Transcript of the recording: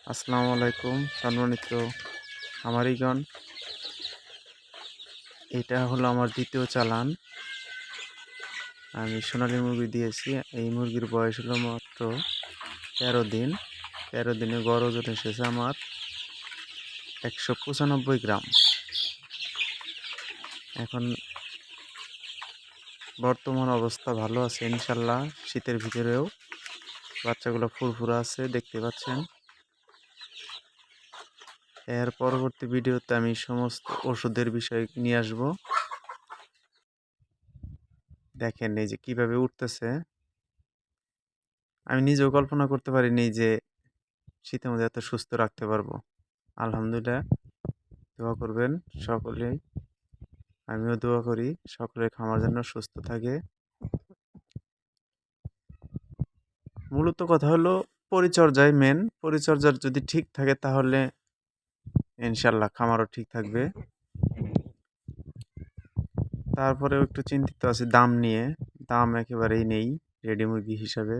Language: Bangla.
আসসালামু আলাইকুম সম্মানিত খামারিগণ। এটা হলো আমার দ্বিতীয় চালান। আমি সোনালী মুরগি দিয়েছি। এই মুরগির বয়স হলো মাত্র 13 দিন। 13 দিনে গড় ওজন এসেছে আমার 195 গ্রাম। এখন বর্তমান অবস্থা ভালো আছে ইনশাল্লাহ। শীতের ভিতরেও বাচ্চাগুলো ফুরফুরা আছে, দেখতে পাচ্ছেন। এর পরবর্তী ভিডিওতে আমি সমস্ত ওষুধের বিষয় নিয়ে আসব। দেখেন এই যে কিভাবে উঠতেছে। আমি নিজেও কল্পনা করতে পারিনি যে শীতের মধ্যে এত সুস্থ রাখতে পারবো। আলহামদুলিল্লাহ, দোয়া করবেন সকলেই। আমিও দোয়া করি সকলের খামার যেন সুস্থ থাকে। মূলত কথা হলো পরিচর্যায় মেন। পরিচর্যার যদি ঠিক থাকে তাহলে ইনশাল্লাহ খামারও ঠিক থাকবে। তারপরেও একটু চিন্তিত আছি দাম নিয়ে। দাম একেবারেই নেই রেডি মুরগি হিসাবে।